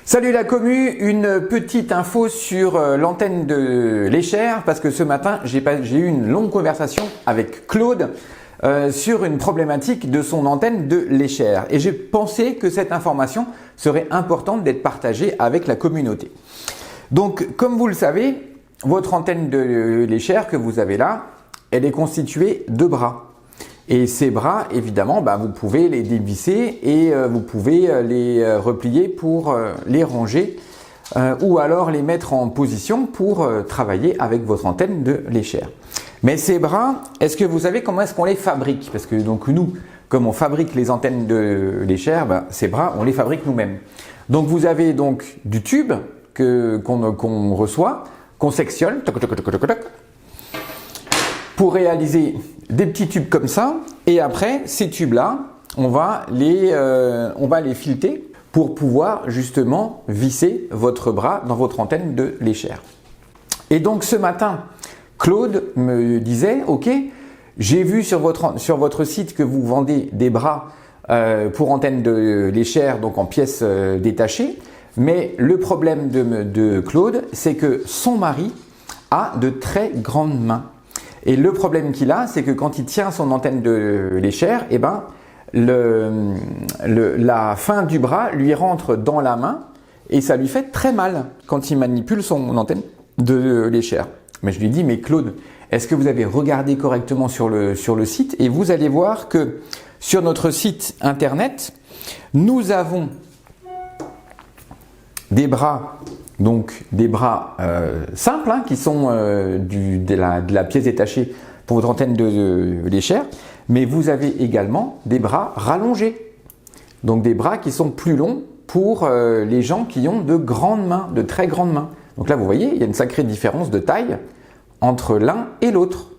Salut la commu, une petite info sur l'antenne de l'Escher parce que ce matin j'ai eu une longue conversation avec Claude sur une problématique de son antenne de l'Escher et j'ai pensé que cette information serait importante d'être partagée avec la communauté. Donc comme vous le savez, votre antenne de l'Escher que vous avez là, elle est constituée de bras. Et ces bras, évidemment, vous pouvez les dévisser et vous pouvez les replier pour les ranger ou alors les mettre en position pour travailler avec votre antenne de l'Escher. Mais ces bras, est-ce que vous savez comment est-ce qu'on les fabrique? Parce que donc nous, comme on fabrique les antennes de l'Escher, ces bras, on les fabrique nous-mêmes. Donc vous avez donc du tube qu'on reçoit, qu'on sectionne, pour réaliser des petits tubes comme ça, et après ces tubes-là, on va les fileter pour pouvoir justement visser votre bras dans votre antenne de l'Escher. Et donc ce matin, Claude me disait, ok, j'ai vu sur votre site que vous vendez des bras pour antenne de l'Escher, donc en pièces détachées, mais le problème de Claude, c'est que son mari a de très grandes mains. Et le problème qu'il a, c'est que quand il tient son antenne de l'Escher, la fin du bras lui rentre dans la main et ça lui fait très mal quand il manipule son antenne de l'Escher. Mais je lui dis, mais Claude, est-ce que vous avez regardé correctement sur le site? Et vous allez voir que sur notre site internet, nous avons des bras. Donc des bras simples qui sont de la pièce détachée pour votre antenne de l'Escher, mais vous avez également des bras rallongés. Donc des bras qui sont plus longs pour les gens qui ont de grandes mains, de très grandes mains. Donc là vous voyez, il y a une sacrée différence de taille entre l'un et l'autre.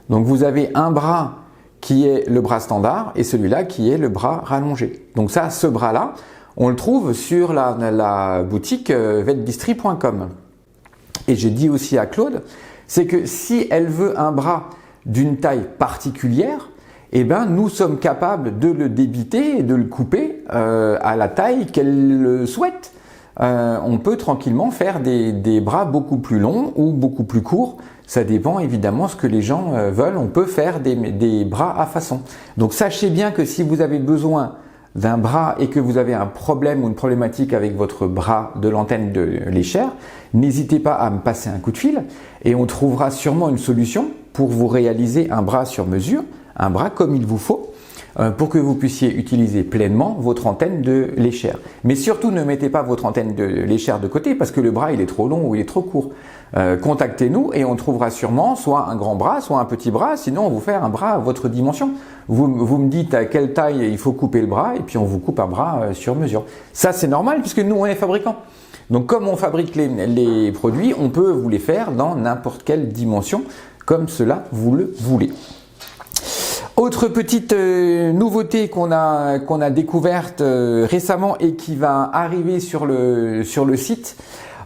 Donc vous avez un bras qui est le bras standard et celui-là qui est le bras rallongé. Donc ça, ce bras-là, on le trouve sur la boutique vetdistri.com. Et j'ai dit aussi à Claude, c'est que si elle veut un bras d'une taille particulière, nous sommes capables de le débiter et de le couper à la taille qu'elle le souhaite. On peut tranquillement faire des bras beaucoup plus longs ou beaucoup plus courts. Ça dépend évidemment ce que les gens veulent. On peut faire des bras à façon. Donc sachez bien que si vous avez besoin d'un bras et que vous avez un problème ou une problématique avec votre bras de l'antenne de l'Escher, n'hésitez pas à me passer un coup de fil et on trouvera sûrement une solution pour vous réaliser un bras sur mesure, un bras comme il vous faut, pour que vous puissiez utiliser pleinement votre antenne de l'Escher. Mais surtout ne mettez pas votre antenne de l'Escher de côté parce que le bras il est trop long ou il est trop court. Contactez-nous et on trouvera sûrement soit un grand bras, soit un petit bras, sinon on vous fait un bras à votre dimension. Vous me dites à quelle taille il faut couper le bras et puis on vous coupe un bras sur mesure. Ça c'est normal puisque nous on est fabricants. Donc comme on fabrique les produits, on peut vous les faire dans n'importe quelle dimension comme cela vous le voulez. Autre petite nouveauté qu'on a découverte récemment et qui va arriver sur le site.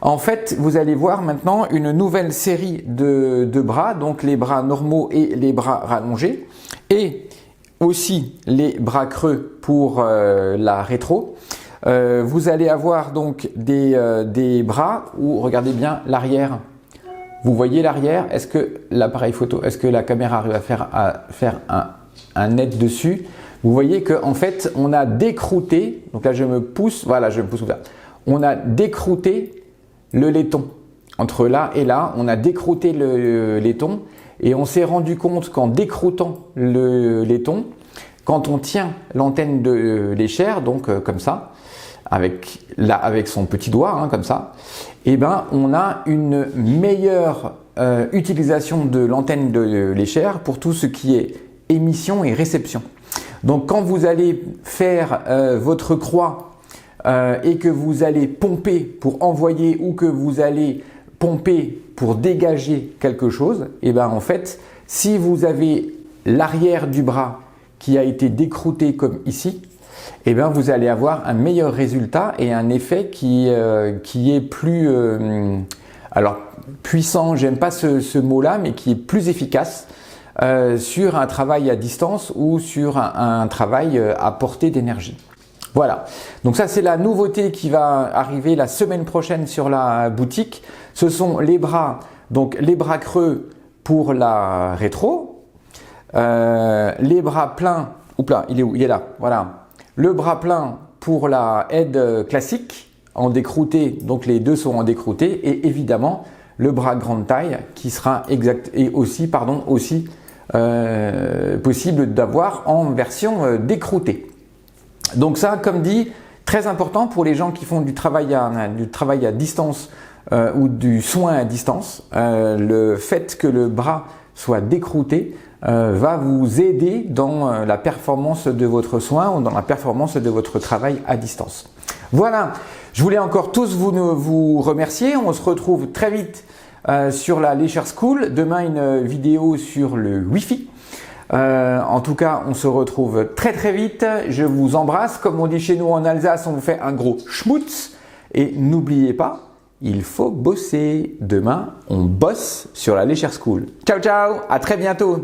En fait, vous allez voir maintenant une nouvelle série de bras, donc les bras normaux et les bras rallongés, et aussi les bras creux pour la rétro. Vous allez avoir donc des bras où, regardez bien l'arrière. Vous voyez l'arrière? Est-ce que l'appareil photo, est-ce que la caméra arrive à faire un net dessus? Vous voyez qu'en fait, on a décrouté, donc là je me pousse, voilà, je me pousse comme ça. On a décrouté le laiton. Entre là et là, on a décrouté le laiton et on s'est rendu compte qu'en décroutant le laiton, quand on tient l'antenne de l'Escher, donc comme ça, avec son petit doigt, comme ça, on a une meilleure utilisation de l'antenne de l'Escher pour tout ce qui est émission et réception. Donc quand vous allez faire votre croix et que vous allez pomper pour envoyer ou que vous allez pomper pour dégager quelque chose, en fait, si vous avez l'arrière du bras qui a été décrouté comme ici, vous allez avoir un meilleur résultat et un effet qui est plus puissant, j'aime pas ce mot-là, mais qui est plus efficace sur un travail à distance ou sur un travail à portée d'énergie. Voilà, donc ça c'est la nouveauté qui va arriver la semaine prochaine sur la boutique. Ce sont les bras, donc les bras creux pour la rétro, les bras pleins, là, il est où? Il est là, voilà. Le bras plein pour la aide classique en décrouté, donc les deux sont en décrouté, et évidemment le bras grande taille qui sera aussi possible d'avoir en version décroutée. Donc ça, comme dit, très important pour les gens qui font du travail à distance ou du soin à distance. Le fait que le bras soit décrouté va vous aider dans la performance de votre soin ou dans la performance de votre travail à distance. Voilà, je voulais encore tous vous remercier. On se retrouve très vite sur la Leisure School. Demain, une vidéo sur le Wi-Fi. En tout cas, on se retrouve très très vite. Je vous embrasse. Comme on dit chez nous en Alsace, on vous fait un gros schmutz. Et n'oubliez pas, il faut bosser. Demain, on bosse sur la Leisure School. Ciao ciao, à très bientôt.